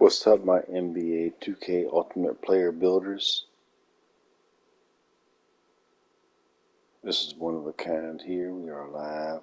What's up, my NBA 2K Ultimate Player builders? This is one of a kind here. We are live.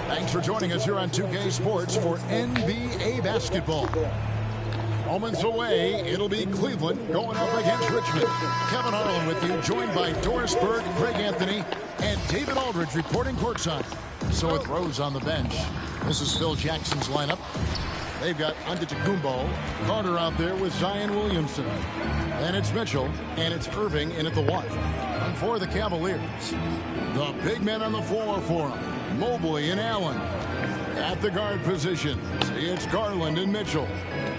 Thanks for joining us here on 2K Sports for NBA basketball. Moments away, it'll be Cleveland going up against Richmond. Kevin Harlan with you, joined by Doris Burke, Greg Anthony, and David Aldridge reporting courtside. So with Rose on the bench, this is Phil Jackson's lineup. They've got Antetokounmpo, Carter out there with Zion Williamson. Then it's Mitchell, and it's Irving in at the 1. And for the Cavaliers, the big men on the floor for them. Mobley and Allen. At the guard position, it's Garland and Mitchell.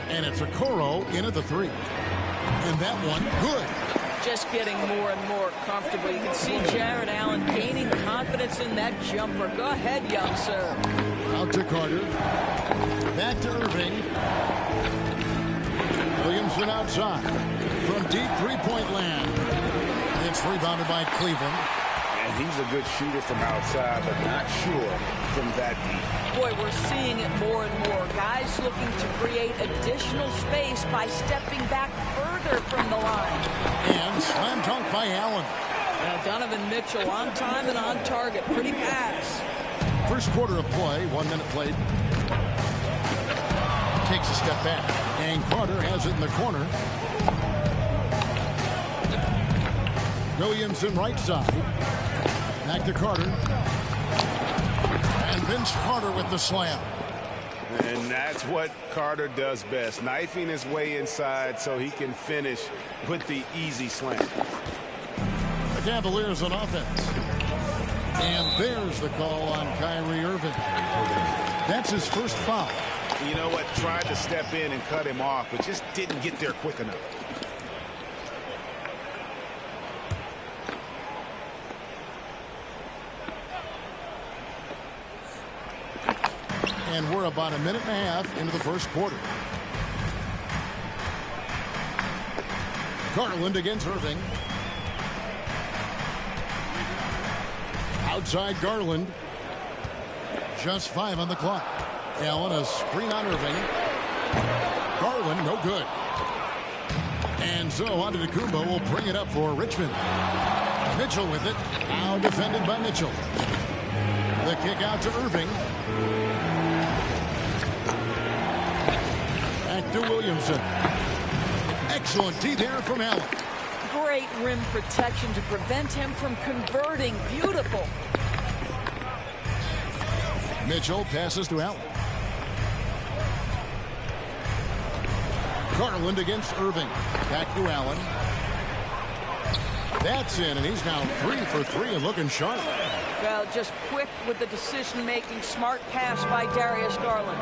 And it's Okoro in at the 3. And that one, good. Just getting more and more comfortable. You can see Jarrett Allen gaining confidence in that jumper. Go ahead, young sir. Out to Carter. Back to Irving. Williamson outside. From deep three-point land. It's rebounded by Cleveland. And he's a good shooter from outside, but not sure from that deep. Boy, we're seeing it more and more. Guys looking to create additional space by stepping back further from the line. And slam dunk by Allen. Now Donovan Mitchell on time and on target. Pretty pass. First quarter of play, 1 minute played. Takes a step back. And Carter has it in the corner. Williamson right side. Back to Carter. And Vince Carter with the slam. And that's what Carter does best, knifing his way inside so he can finish with the easy slam. The Cavaliers on offense. And there's the call on Kyrie Irving. That's his first foul. You know what? Tried to step in and cut him off, but just didn't get there quick enough. And we're about a minute and a half into the first quarter. Garland against Irving. Outside Garland. Just 5 on the clock. Allen, a screen on Irving. Garland, no good. And so Antetokounmpo will bring it up for Richmond. Mitchell with it. Now defended by Mitchell. The kick out to Irving. to Williamson. Excellent D there from Allen. Great rim protection to prevent him from converting. Beautiful. Mitchell passes to Allen. Garland against Irving. Back to Allen. That's in, and he's now 3 for 3 and looking sharp. Well, just quick with the decision-making. Smart pass by Darius Garland.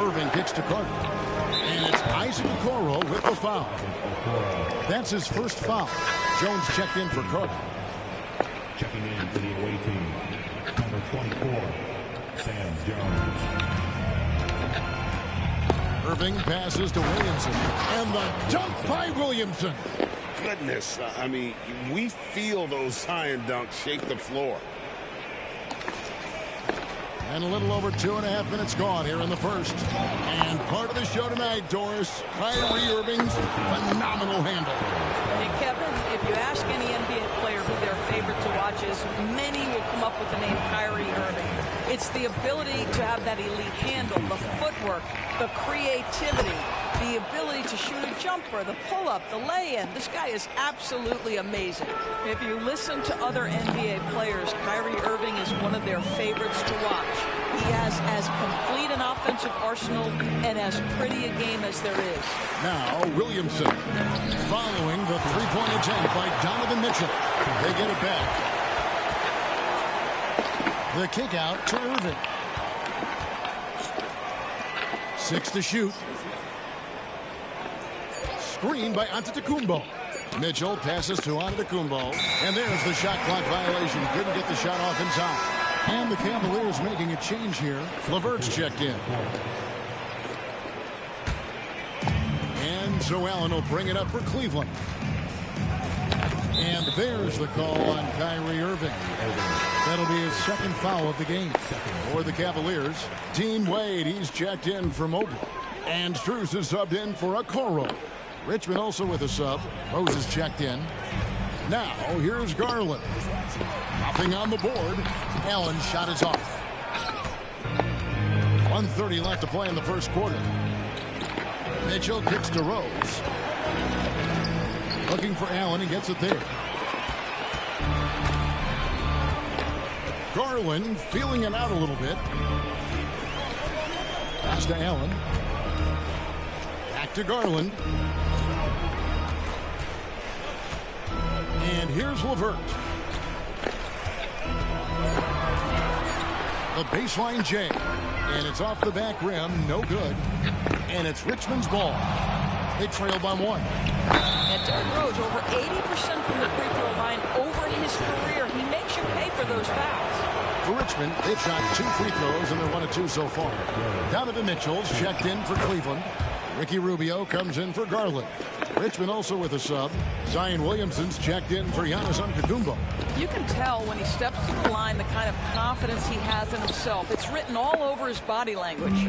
Irving kicks to Carter. And it's Isaac Okoro with the foul. That's his first foul. Jones checked in for Carter. Checking in for the away team, number 24, Sam Jones. Irving passes to Williamson. And the dunk by Williamson. Goodness, I mean, we feel those iron dunks shake the floor. And a little over 2.5 minutes gone here in the first. And part of the show tonight, Doris, Kyrie Irving's phenomenal handle. And Kevin, if you ask any NBA player who their favorite to watch is, many will come up with the name Kyrie Irving. It's the ability to have that elite handle, the footwork, the creativity, the ability to shoot a jumper, the pull-up, the lay-in. This guy is absolutely amazing. If you listen to other NBA players, Kyrie Irving is one of their favorites to watch. He has as complete an offensive arsenal and as pretty a game as there is. Now, Williamson following the three-point attempt by Donovan Mitchell. They get it back. The kick out to Irving. 6 to shoot. Screen by Antetokounmpo. Mitchell passes to Antetokounmpo. And there's the shot clock violation. Couldn't get the shot off in time. And the Cavaliers making a change here. LeVert's checked in. And so Allen will bring it up for Cleveland. And there's the call on Kyrie Irving. That'll be his second foul of the game. For the Cavaliers, Dean Wade, he's checked in for Mobley. And Strus is subbed in for Okoro. Richmond also with a sub. Rose is checked in. Now, here's Garland. Nothing on the board. Allen's shot is off. 1:30 left to play in the first quarter. Mitchell kicks to Rose. Looking for Allen, he gets it there. Garland feeling it out a little bit. Pass to Allen. Back to Garland. And here's LeVert. The baseline J. And it's off the back rim. No good. And it's Richmond's ball. They trail by 1. And Derrick Rose, over 80% from the free throw line over his career. He makes you pay for those fouls. For Richmond, they've shot 2 free throws, and they're 1 of 2 so far. Donovan Mitchell's checked in for Cleveland. Ricky Rubio comes in for Garland. Richmond also with a sub. Zion Williamson's checked in for Giannis Antetokounmpo. You can tell when he steps to the line the kind of confidence he has in himself. It's written all over his body language.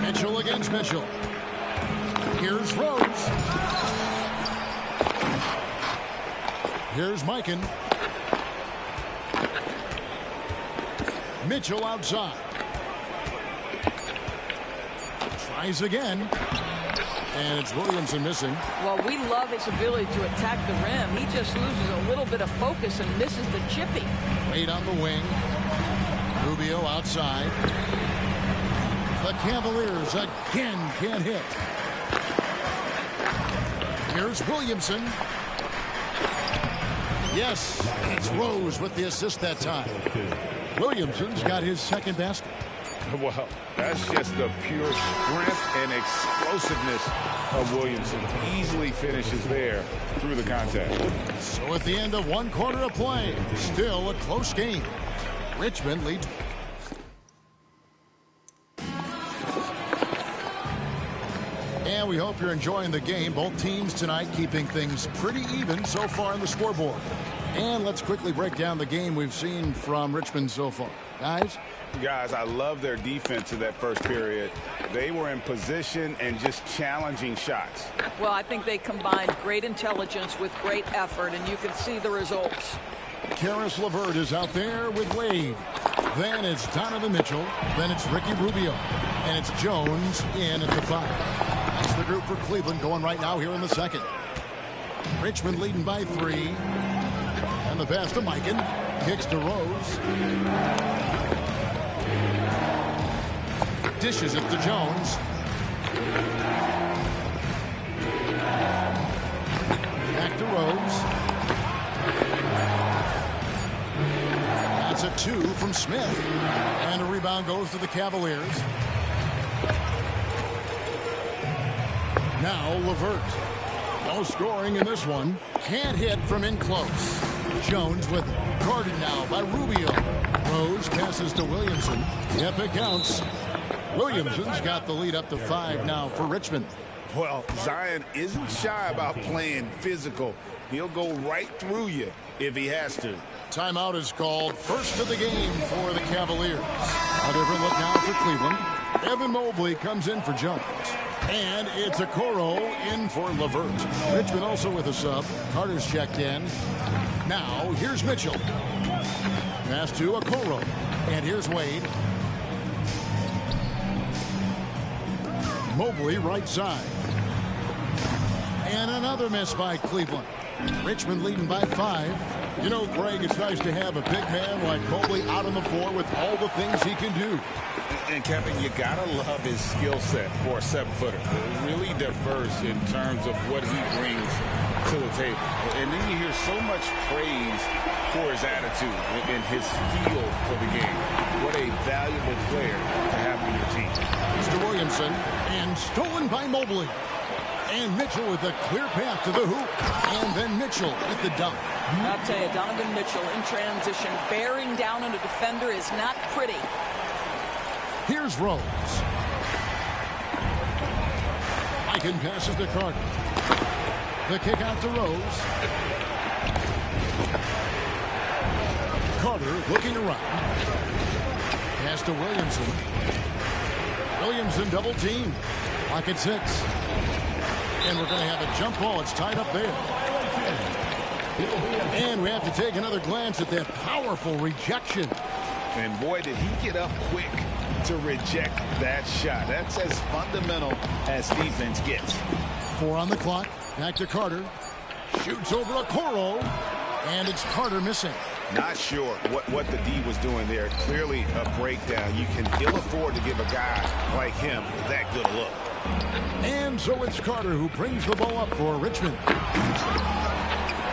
Mitchell against Mitchell. Here's Rose. Here's Mikan. Mitchell outside. Tries again. And it's Williamson missing. Well, we love his ability to attack the rim. He just loses a little bit of focus and misses the chippy. Wade on the wing. Rubio outside. The Cavaliers again can't hit. Here's Williamson. Yes, it's Rose with the assist that time. Williamson's got his second basket. Well, that's just the pure strength and explosiveness of Williamson. Easily finishes there through the contact. So at the end of 1 quarter of play, still a close game. Richmond leads. And we hope you're enjoying the game. Both teams tonight keeping things pretty even so far on the scoreboard. And let's quickly break down the game we've seen from Richmond so far. Guys, I love their defense in that first period. They were in position and just challenging shots. Well, I think they combined great intelligence with great effort, and you can see the results. Caris LeVert is out there with Wade. Then it's Donovan Mitchell. Then it's Ricky Rubio. And it's Jones in at the 5. That's the group for Cleveland going right now here in the second. Richmond leading by 3. And the pass to Mikan. Kicks to Rose. Dishes it to Jones. Back to Rose. That's a 2 from Smith. And a rebound goes to the Cavaliers. Now LeVert. No scoring in this one. Can't hit from in close. Jones with it. Guarded now by Rubio. Rose passes to Williamson. Yep, it counts. Williamson's got the lead up to 5 now for Richmond. Well, Zion isn't shy about playing physical. He'll go right through you if he has to. Timeout is called. First of the game for the Cavaliers. A different look now for Cleveland. Evan Mobley comes in for Jones. And it's Okoro in for LeVert. Richmond also with a sub. Carter's checked in. Now, here's Mitchell. Pass to Okoro. And here's Wade. Mobley right side. And another miss by Cleveland. Richmond leading by 5. You know, Greg, it's nice to have a big man like Mobley out on the floor with all the things he can do. And Kevin, you gotta love his skill set for a 7-footer. Really diverse in terms of what he brings to the table. And then you hear so much praise for his attitude and his feel for the game. What a valuable player to have on your team. Mr. Williamson, and stolen by Mobley. And Mitchell with a clear path to the hoop. And then Mitchell with the dunk. I'll tell you, Donovan Mitchell in transition, bearing down on a defender is not pretty. Here's Rose. Mikan passes to Carter. The kick out to Rose. Carter looking around. Pass to Williamson. Williamson double team. Lock at 6. And we're going to have a jump ball. It's tied up there. And we have to take another glance at that powerful rejection. And boy, did he get up quick to reject that shot. That's as fundamental as defense gets. 4 on the clock. Back to Carter. Shoots over Okoro. And it's Carter missing. Not sure what the D was doing there. Clearly a breakdown. You can ill afford to give a guy like him that good a look. And so it's Carter who brings the ball up for Richmond.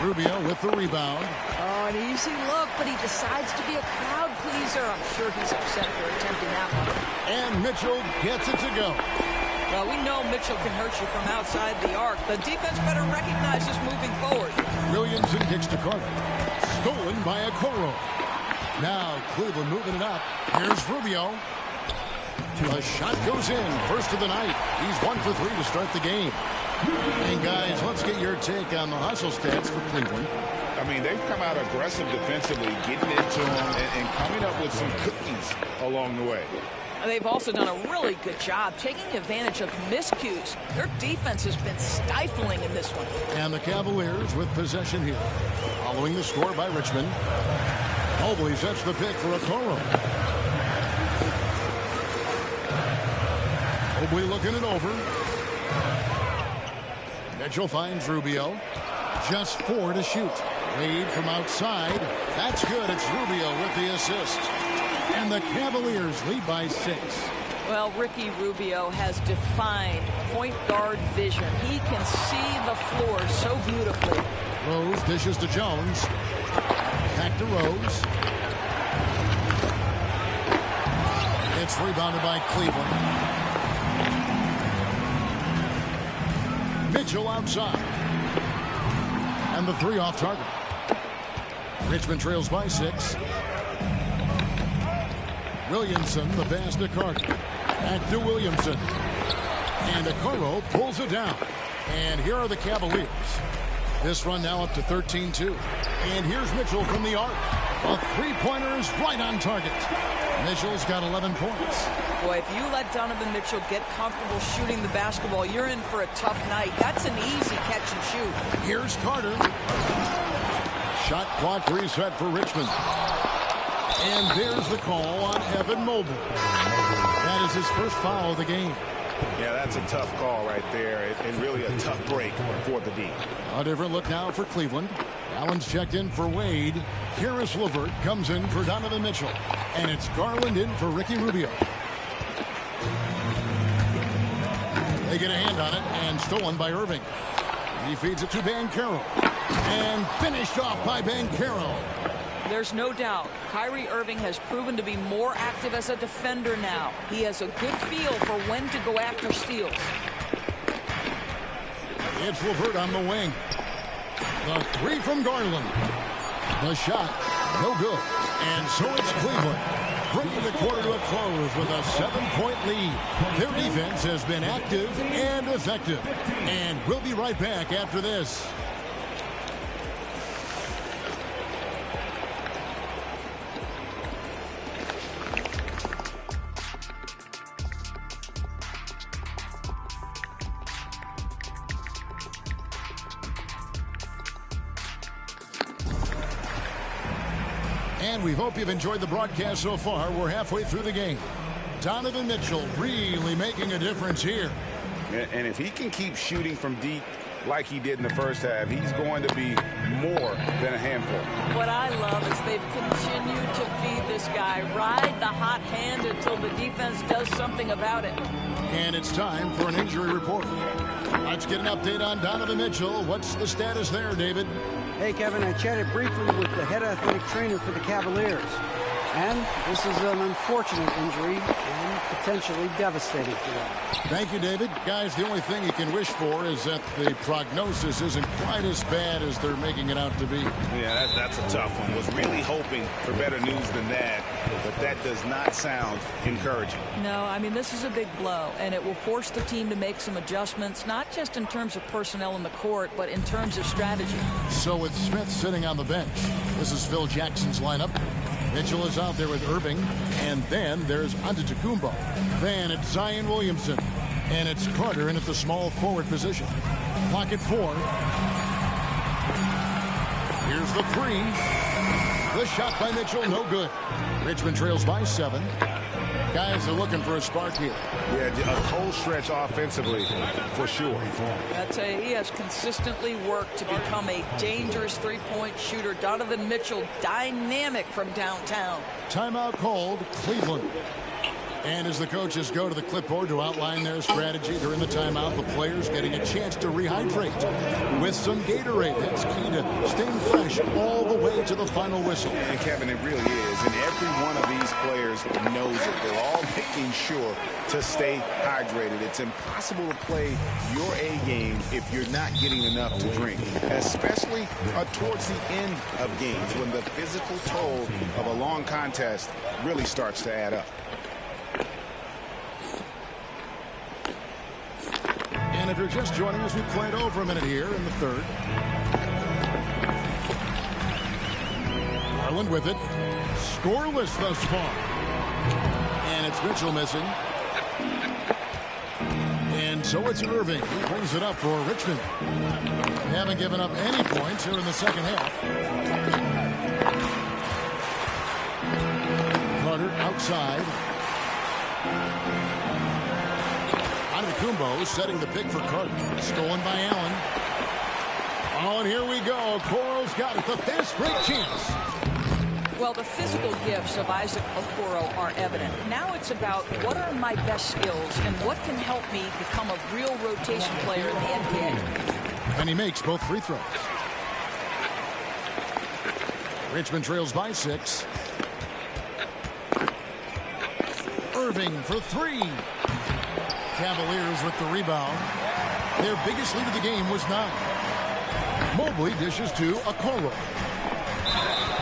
Rubio with the rebound. Oh, an easy look, but he decides to be a crowd pleaser. I'm sure he's upset for attempting that one. And Mitchell gets it to go. Well, we know Mitchell can hurt you from outside the arc. The defense better recognize this moving forward. Williamson kicks to Carter. Stolen by Okoro. Now Cleveland moving it up. Here's Rubio. A shot goes in. First of the night. He's 1 for 3 to start the game. And guys, let's get your take on the hustle stats for Cleveland. I mean, they've come out aggressive defensively, getting into them and coming up with some cookies along the way. They've also done a really good job taking advantage of miscues. Their defense has been stifling in this one. And the Cavaliers with possession here. Following the score by Richmond. Mobley sets the pick for Okoro. Mobley looking it over. Mitchell finds Rubio. Just 4 to shoot. Wade from outside. That's good. It's Rubio with the assist. And the Cavaliers lead by 6. Well, Ricky Rubio has defined point guard vision. He can see the floor so beautifully. Rose dishes to Jones. Back to Rose. It's rebounded by Cleveland. Mitchell outside. And the 3 off target. Richmond trails by 6. Williamson, the pass to Carter. Back to Williamson. And Okoro pulls it down. And here are the Cavaliers. This run now up to 13-2. And here's Mitchell from the arc. A 3-pointer is right on target. Mitchell's got 11 points. Boy, if you let Donovan Mitchell get comfortable shooting the basketball, you're in for a tough night. That's an easy catch and shoot. Here's Carter. Shot clock reset for Richmond. And there's the call on Evan Mobley. That is his first foul of the game. Yeah, that's a tough call right there, and really a tough break for the D. A different look now for Cleveland. Allen's checked in for Wade. Karis LeVert comes in for Donovan Mitchell. And it's Garland in for Ricky Rubio. They get a hand on it, and stolen by Irving. He feeds it to Banchero. And finished off by Banchero. There's no doubt Kyrie Irving has proven to be more active as a defender now. He has a good feel for when to go after steals. It's LeVert on the wing. The three from Garland. The shot, no good. And so it's Cleveland, bringing the quarter to a close with a 7-point lead. Their defense has been active and effective. And we'll be right back after this. And we hope you've enjoyed the broadcast so far. We're halfway through the game. Donovan Mitchell really making a difference here. And if he can keep shooting from deep like he did in the first half, he's going to be more than a handful. What I love is they've continued to feed this guy. Ride the hot hand until the defense does something about it. And it's time for an injury report. Let's get an update on Donovan Mitchell. What's the status there, David? Hey, Kevin, I chatted briefly with the head athletic trainer for the Cavaliers. And this is an unfortunate injury and potentially devastating for them. Thank you, David. Guys, the only thing you can wish for is that the prognosis isn't quite as bad as they're making it out to be. Yeah, that's a tough one. Was really hoping for better news than that, but that does not sound encouraging. No, I mean, this is a big blow, and it will force the team to make some adjustments, not just in terms of personnel in the court, but in terms of strategy. So with Smith sitting on the bench, this is Phil Jackson's lineup. Mitchell is out there with Irving, and then there's Antetokounmpo. Then it's Zion Williamson, and it's Carter in at the small forward position. Clock at 4. Here's the three. The shot by Mitchell, no good. Richmond trails by 7. Guys are looking for a spark here. Yeah, a whole stretch offensively, for sure. He has consistently worked to become a dangerous three-point shooter. Donovan Mitchell, dynamic from downtown. Timeout called, Cleveland. And as the coaches go to the clipboard to outline their strategy during the timeout, the players getting a chance to rehydrate with some Gatorade. That's key to staying fresh all the way to the final whistle. And Kevin, it really is. And every one of these players knows it. They're all making sure to stay hydrated. It's impossible to play your A game if you're not getting enough to drink, especially towards the end of games when the physical toll of a long contest really starts to add up. And if you're just joining us, we played over a minute here in the third. Garland with it. Scoreless thus far. And it's Mitchell missing. And so it's Irving who brings it up for Richmond. They haven't given up any points here in the second half. Carter outside. Antetokounmpo setting the pick for Carter. Stolen by Allen. Oh, and here we go. Okoro's got it. The fast break chance. Well, the physical gifts of Isaac Okoro are evident. Now it's about what are my best skills and what can help me become a real rotation player in the NBA. And he makes both free throws. Richmond trails by 6. Irving for 3. Cavaliers with the rebound. Their biggest lead of the game was 9. Mobley dishes to Okoro.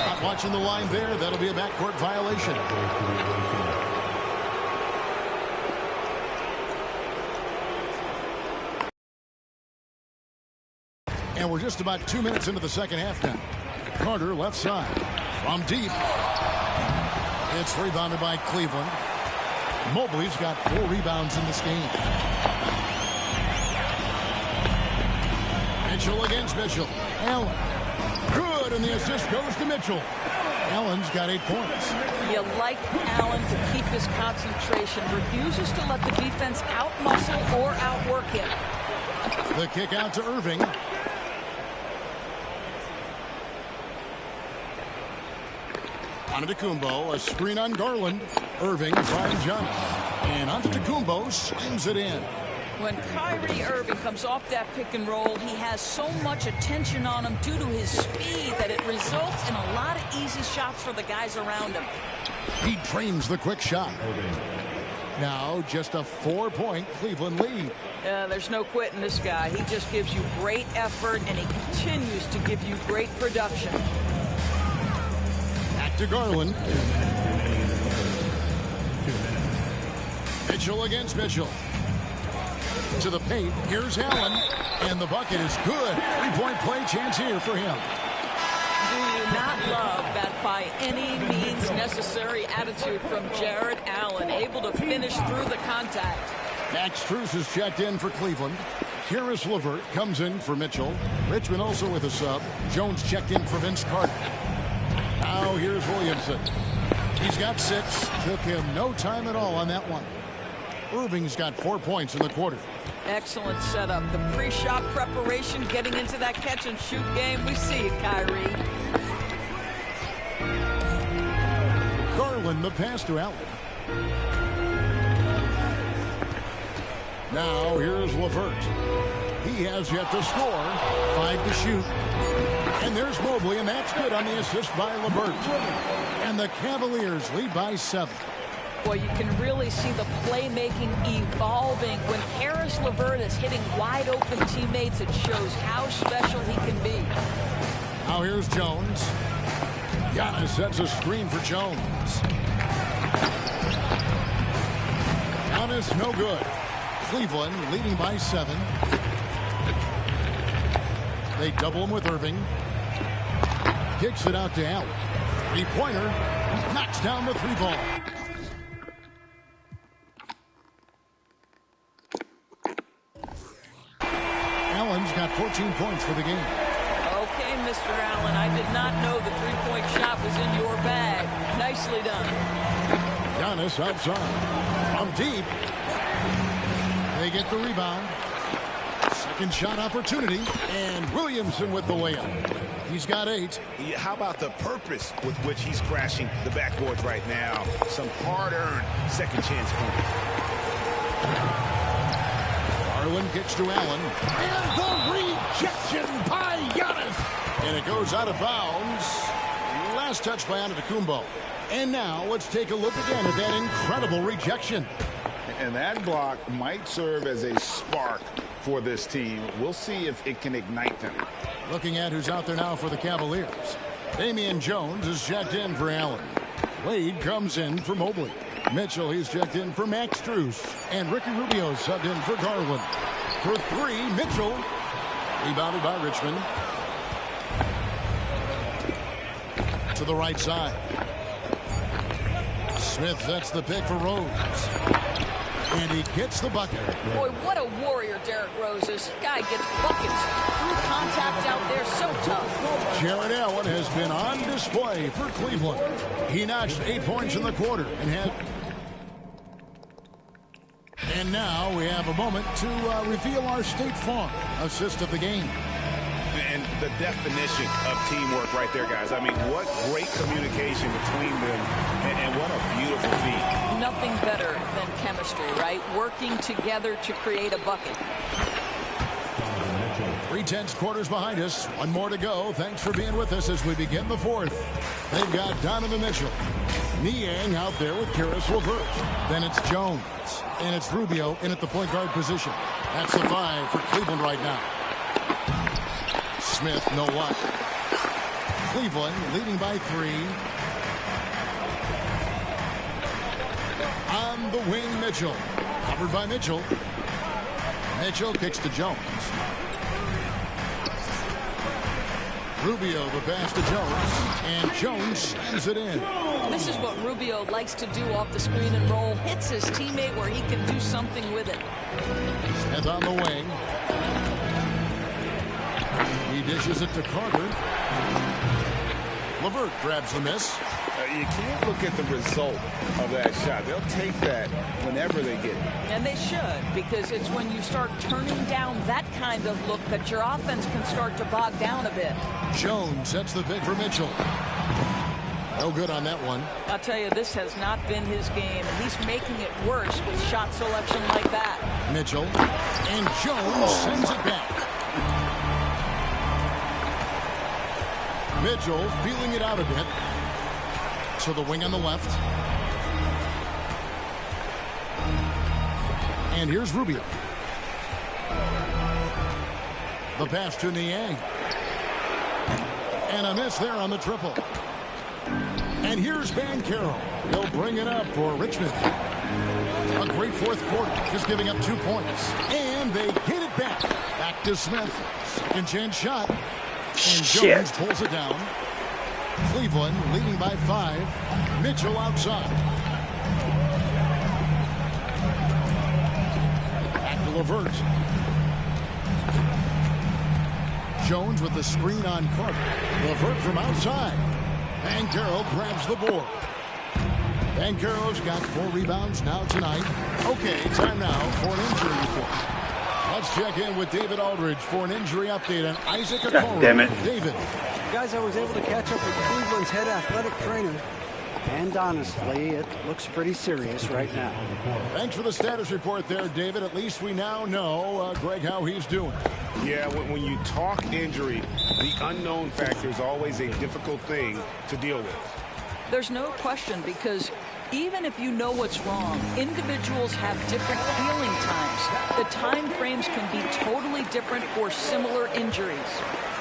Not watching the line there. That'll be a backcourt violation. And we're just about 2 minutes into the second half now. Carter left side. From deep. It's rebounded by Cleveland. Mobley's got 4 rebounds in this game. Mitchell against Mitchell. Allen. Good, and the assist goes to Mitchell. Allen's got 8 points. You like Allen to keep his concentration, refuses to let the defense out-muscle or outwork him. The kick out to Irving. Antetokounmpo, a screen on Garland. Irving finds Giannis. And Antetokounmpo slams it in. When Kyrie Irving comes off that pick and roll, he has so much attention on him due to his speed that it results in a lot of easy shots for the guys around him. He trains the quick shot. Now just a 4-point Cleveland lead. There's no quitting this guy. He just gives you great effort, and he continues to give you great production. Back to Garland. Mitchell against Mitchell. To the paint. Here's Allen. And the bucket is good. 3-point play chance here for him. Do you not love that by any means necessary attitude from Jared Allen, able to finish through the contact? Max Strus is checked in for Cleveland. Caris LeVert comes in for Mitchell. Richmond also with a sub. Jones checked in for Vince Carter. Now here's Williamson. He's got 6. Took him no time at all on that one. Irving's got 4 points in the quarter. Excellent setup. The pre-shot preparation, getting into that catch-and-shoot game. We see it, Kyrie. Garland, the pass to Allen. Now here's LeVert. He has yet to score. 5 to shoot. And there's Mobley, and that's good on the assist by LeVert. And the Cavaliers lead by 7. Boy, you can really see the playmaking evolving. When Caris LeVert is hitting wide-open teammates, it shows how special he can be. Now here's Jones. Giannis sets a screen for Jones. Giannis no good. Cleveland leading by 7. They double him with Irving. Kicks it out to Allen. 3-pointer. Knocks down the 3-ball. Allen's got 14 points for the game. Okay, Mr. Allen, I did not know the three-point shot was in your bag. Nicely done. Giannis outside. From deep. They get the rebound. Second shot opportunity. And Williamson with the layup. He's got 8. How about the purpose with which he's crashing the backboards right now? Some hard-earned second chance points. Garland kicks to Allen. And the rejection by Giannis. And it goes out of bounds. Last touch by Antetokounmpo. And now let's take a look again at that incredible rejection. And that block might serve as a spark for this team. We'll see if it can ignite them. Looking at who's out there now for the Cavaliers. Damian Jones is checked in for Allen. Wade comes in for Mobley. Mitchell, he's checked in for Max Strus. And Ricky Rubio subbed in for Garland. For 3, Mitchell. Rebounded by Richmond. To the right side. Smith sets the pick for Rose. And he gets the bucket. Boy, what a warrior Derrick Rose is. This guy gets buckets through contact out there. So tough. Jared Allen has been on display for Cleveland. He notched 8 points in the quarter and had... And now we have a moment to reveal our State Farm assist of the game. And the definition of teamwork right there, guys. I mean, what great communication between them, and what a beautiful feat. Nothing better than chemistry, right? Working together to create a bucket. 3/10 quarters behind us. One more to go. Thanks for being with us as we begin the 4th. They've got Donovan Mitchell. Niang out there with Caris LeVert. Then it's Jones. And it's Rubio in at the point guard position. That's the 5 for Cleveland right now. Smith, no luck. Cleveland leading by 3. On the wing, Mitchell. Covered by Mitchell. Mitchell kicks to Jones. Rubio the pass to Jones. And Jones slams it in. This is what Rubio likes to do off the screen and roll. Hits his teammate where he can do something with it. Smith on the wing. He dishes it to Carter. LeVert grabs the miss. You can't look at the result of that shot. They'll take that whenever they get it. And they should, because it's when you start turning down that kind of look that your offense can start to bog down a bit. Jones sets the pick for Mitchell. No good on that one. I'll tell you, this has not been his game, and he's making it worse with shot selection like that. Mitchell. And Jones sends it back. Mitchell feeling it out a bit. To the wing on the left. And here's Rubio. The pass to Niang. And a miss there on the triple. And here's Banchero. He'll bring it up for Richmond. A great fourth quarter, just giving up 2 points. And they get it back. Back to Smith. Second chance shot. And Jones pulls it down. Cleveland leading by 5. Mitchell outside. Back to LeVert. Jones with the screen on Carter. LeVert from outside. Banchero grabs the board. Banchero's got 4 rebounds now tonight. Okay, time now for an injury report. Let's check in with David Aldridge for an injury update on Isaac Okoro. Damn it. David. Guys, I was able to catch up with Cleveland's head athletic trainer. And honestly, it looks pretty serious right now. Thanks for the status report there, David. At least we now know, Greg, how he's doing. Yeah, when you talk injury, the unknown factor is always a difficult thing to deal with. There's no question, because even if you know what's wrong, individuals have different healing times. The time frames can be totally different for similar injuries.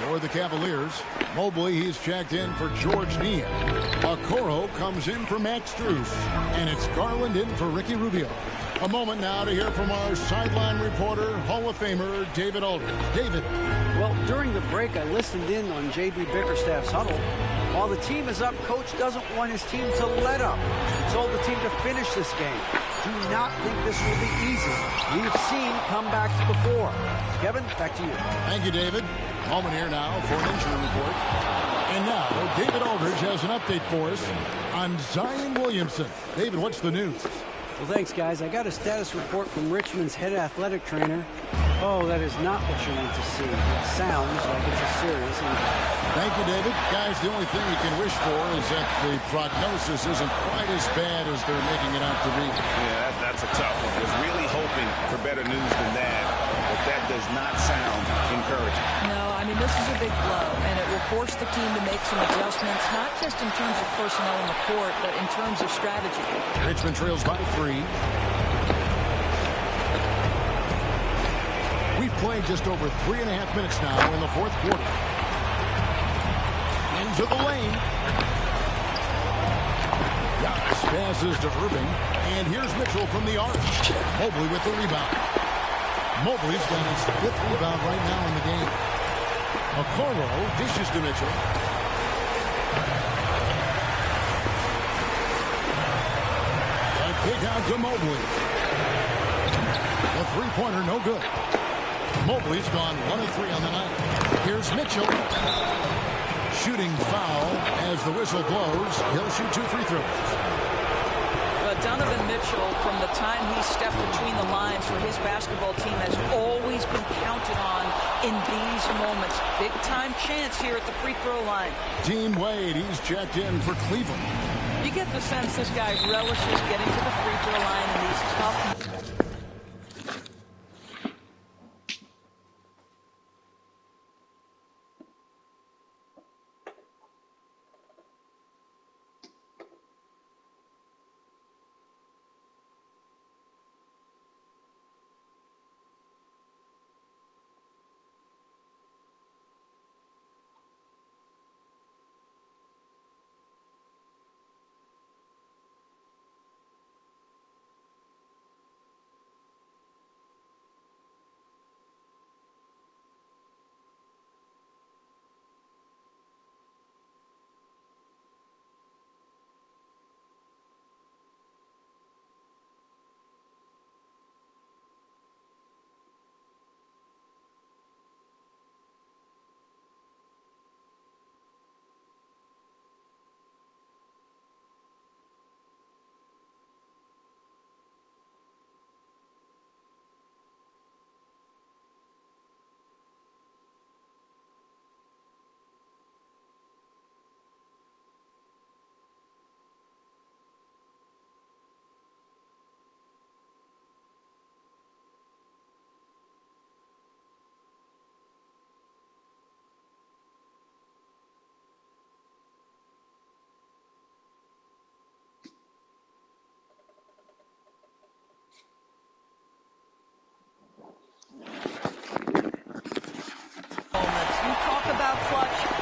For the Cavaliers, Mobley, he's checked in for George Niang. Okoro comes in for Max Strus. And it's Garland in for Ricky Rubio. A moment now to hear from our sideline reporter, Hall of Famer David Aldridge. David. Well, during the break, I listened in on J.B. Bickerstaff's huddle. While the team is up, Coach doesn't want his team to let up. He told the team to finish this game. Do not think this will be easy. We've seen comebacks before. Kevin, back to you. Thank you, David. Moment here now for an injury report. And now, David Aldridge has an update for us on Zion Williamson. David, what's the news? Well, thanks, guys. I got a status report from Richmond's head athletic trainer. Oh, that is not what you want to see. It sounds like it's a serious injury. Thank you, David. Guys, the only thing you can wish for is that the prognosis isn't quite as bad as they're making it out to be. Yeah, that's a tough one. Was really hoping for better news than that, but that does not sound encouraging. No, I mean, this is a big blow, and it will force the team to make some adjustments, not just in terms of personnel in the court, but in terms of strategy. Richmond trails by 3. We've played just over 3.5 minutes now in the fourth quarter. Into the lane. Giannis passes to Irving. And here's Mitchell from the arc. Mobley with the rebound. Mobley's got his 5th rebound right now in the game. Okoro dishes to Mitchell. A kick out to Mobley. The three-pointer no good. Mobley's gone 1 of 3 on the night. Here's Mitchell. Shooting foul as the whistle blows. He'll shoot 2 free throws. But Donovan Mitchell, from the time he stepped between the lines for his basketball team, has always been counted on in these moments. Big-time chance here at the free throw line. Dean Wade, he's checked in for Cleveland. You get the sense this guy relishes getting to the free throw line in these tough moments.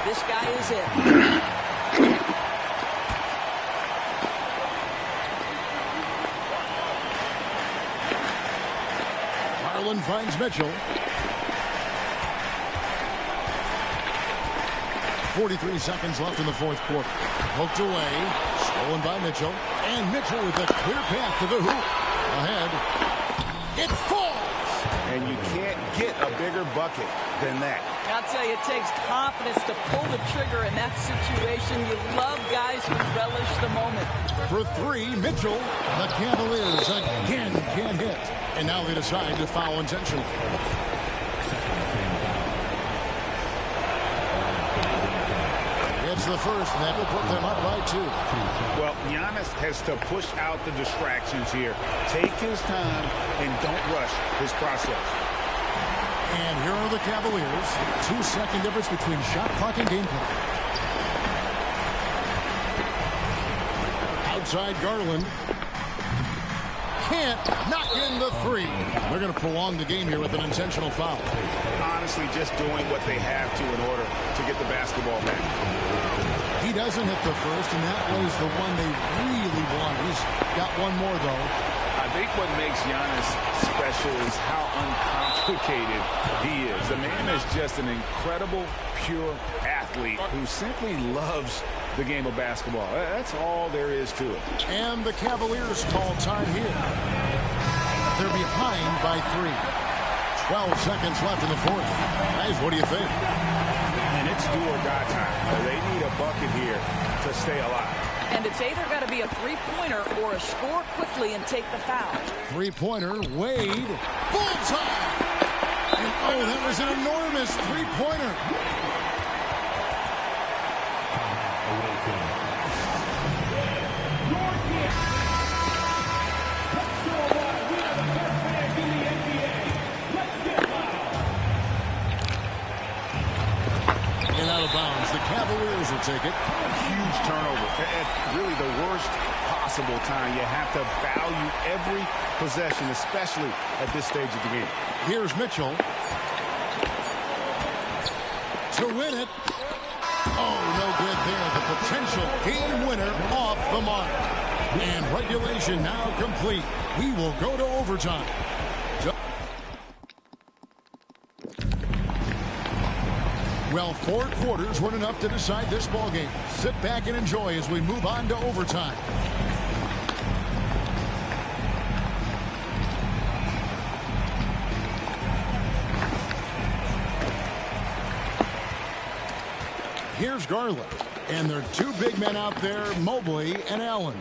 This guy is it. Garland finds Mitchell. 43 seconds left in the fourth quarter. Poked away. Stolen by Mitchell. And Mitchell with a clear path to the hoop. Ahead. It falls! And you can't get a bigger bucket than that. I'll tell you, it takes confidence to pull the trigger in that situation. You love guys who relish the moment. For three, Mitchell. The Cavaliers again can't hit. And now they decide to foul intentionally. It's the first, and that will put them up by 2. Well, Giannis has to push out the distractions here. Take his time and don't rush his process. And here are the Cavaliers. 2-second difference between shot clock and game clock. Outside Garland. Can't knock in the 3. They're going to prolong the game here with an intentional foul. Honestly, just doing what they have to in order to get the basketball back. He doesn't hit the first, and that was the one they really wanted. He's got one more, though. I think what makes Giannis special is how uncomplicated he is. The man is just an incredible, pure athlete who simply loves the game of basketball. That's all there is to it. And the Cavaliers call time here. They're behind by 3. 12 seconds left in the fourth. Guys, what do you think? And it's do or die time. They need a bucket here to stay alive. And it's either got to be a three-pointer or a score quickly and take the foul. Three-pointer, Wade, bullseye! And oh, that was an enormous three-pointer. And out of bounds, the Cavaliers will take it. Huge turnover at really the worst possible time. You have to value every possession, especially at this stage of the game. Here's Mitchell. To win it. Oh, no good there. The potential game winner off the mark. And regulation now complete. We will go to overtime. Well, 4 quarters weren't enough to decide this ballgame. Sit back and enjoy as we move on to overtime. Here's Garland. And there are 2 big men out there, Mobley and Allen.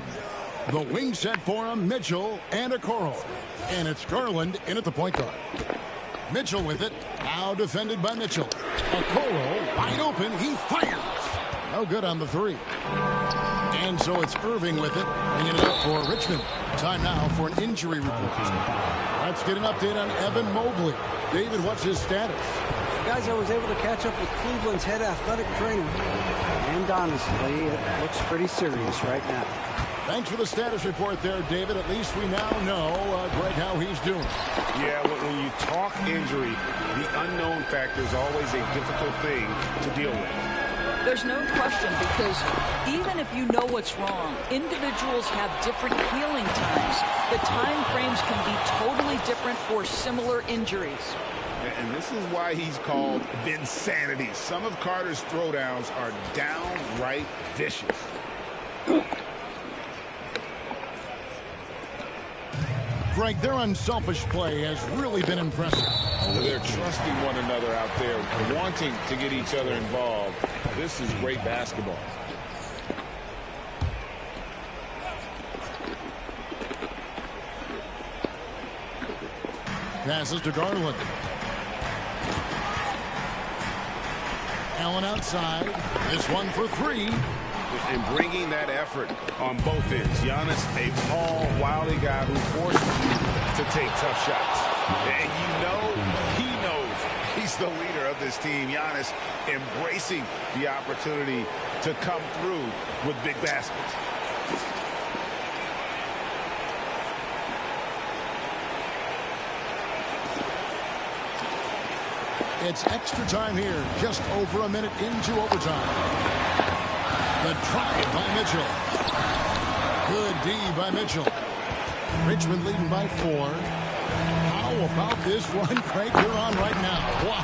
The wing set for him, Mitchell and Okoro. And it's Garland in at the point guard. Mitchell with it. Now defended by Mitchell. Okoro wide open. He fires. No good on the 3. And so it's Irving with it. Bringing it up for Richmond. Time now for an injury report. Let's get an update on Evan Mobley. David, what's his status? Guys, I was able to catch up with Cleveland's head athletic trainer. And honestly, it looks pretty serious right now. Thanks for the status report there, David. At least we now know, Greg, how he's doing. Yeah, when you talk injury, the unknown factor is always a difficult thing to deal with. There's no question, because even if you know what's wrong, individuals have different healing times. The time frames can be totally different for similar injuries. And this is why he's called Vinsanity. Some of Carter's throwdowns are downright vicious. Greg, their unselfish play has really been impressive. They're trusting one another out there, wanting to get each other involved. This is great basketball. Passes to Garland. Allen outside. This one for 3. And bringing that effort on both ends. Giannis, a tall, wily guy who forces you to take tough shots. And you know, he knows he's the leader of this team. Giannis embracing the opportunity to come through with big baskets. It's extra time here, just over a minute into overtime. The drive by Mitchell. Good D by Mitchell. Richmond leading by 4. How about this run, Craig, you're on right now? Wow.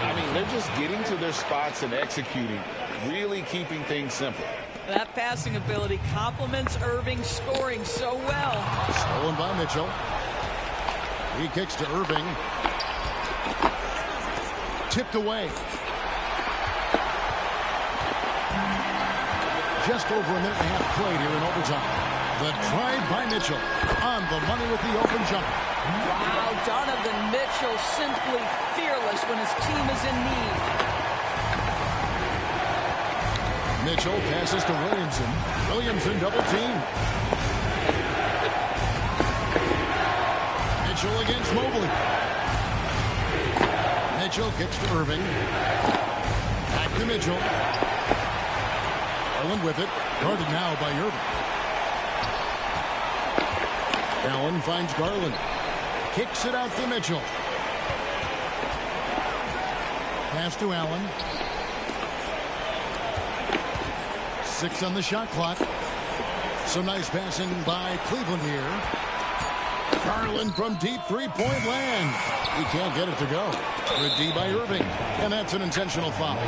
I mean, they're just getting to their spots and executing, really keeping things simple. That passing ability complements Irving scoring so well. Stolen by Mitchell. He kicks to Irving. Tipped away. Just over a minute and a half played here in overtime. The drive by Mitchell. On the money with the open jump. Wow, Donovan Mitchell simply fearless when his team is in need. Mitchell passes to Williamson. Williamson double team. Mitchell against Mobley. Mitchell kicks to Irving. Back to Mitchell. Garland with it. Guarded now by Irving. Allen finds Garland. Kicks it out to Mitchell. Pass to Allen. 6 on the shot clock. Some nice passing by Cleveland here. Garland from deep three-point land. He can't get it to go. Good D by Irving. And that's an intentional foul.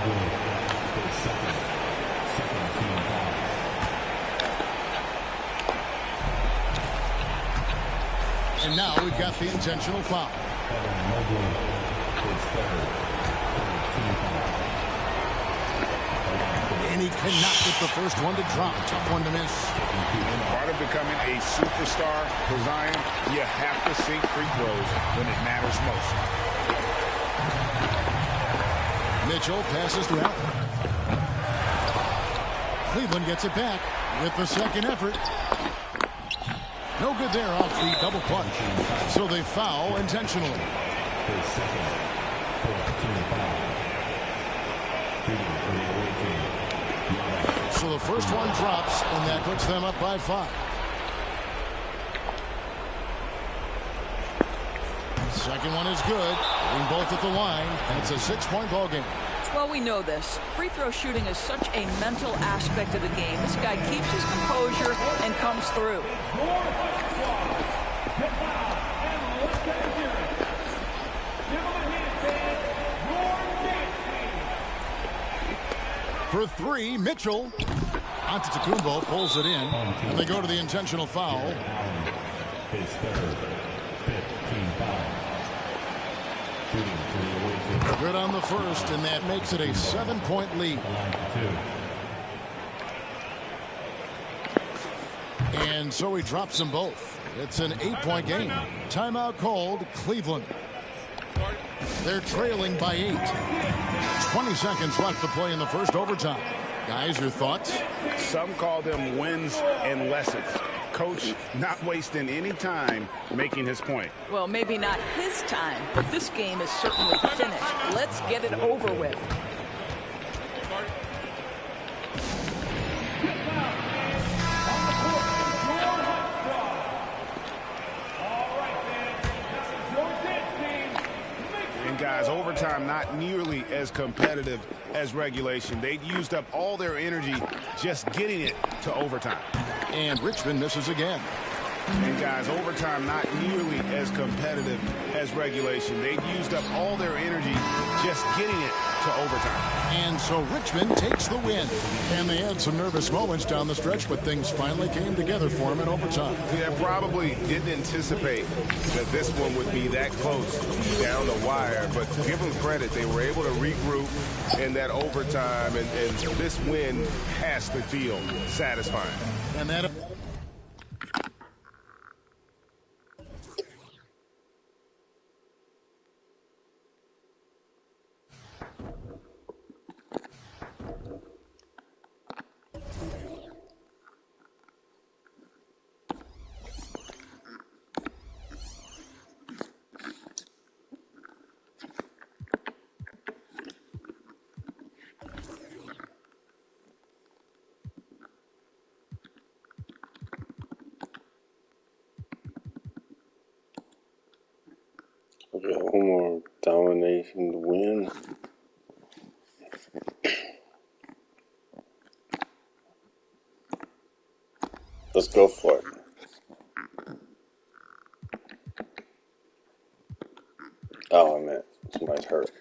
And now we've got the intentional foul. And he cannot get the first one to drop. Tough one to miss. And part of becoming a superstar for Zion, you have to sink free throws when it matters most. Mitchell passes to Allen. Cleveland gets it back with the second effort. No good there off the double clutch. So they foul intentionally. So the first one drops, and that puts them up by 5. Second one is good. Getting both at the line, and it's a 6-point ball game. Well, we know this. Free throw shooting is such a mental aspect of the game. This guy keeps his composure and comes through. For 3, Mitchell. Antetokounmpo pulls it in, and they go to the intentional foul. His third, 15 foul. Good on the first, and that makes it a 7-point lead. And so he drops them both. It's an 8-point game. Timeout called, Cleveland. They're trailing by 8. 20 seconds left to play in the first overtime. Guys, your thoughts? Some call them wins and lessons. Coach not wasting any time making his point. Well, maybe not his time, but this game is certainly finished. Let's get it over with. And guys, overtime not nearly as competitive as regulation. They'd used up all their energy just getting it to overtime. And Richmond misses again. And guys, overtime not nearly as competitive as regulation. They'd used up all their energy just getting it to overtime. And so Richmond takes the win. And they had some nervous moments down the stretch, but things finally came together for them in overtime. Yeah, probably didn't anticipate that this one would be that close down the wire. But give them credit. They were able to regroup in that overtime. And this win has to feel satisfying. And that... Okay, one more Domination to win. Let's go for it. Oh, I meant somebody's hurt.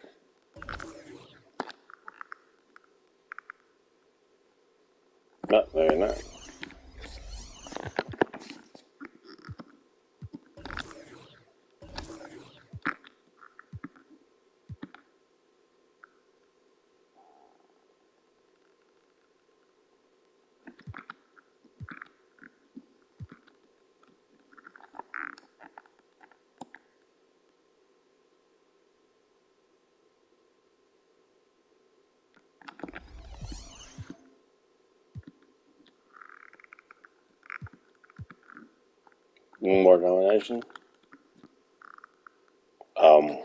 No, they're not. One more domination. Um,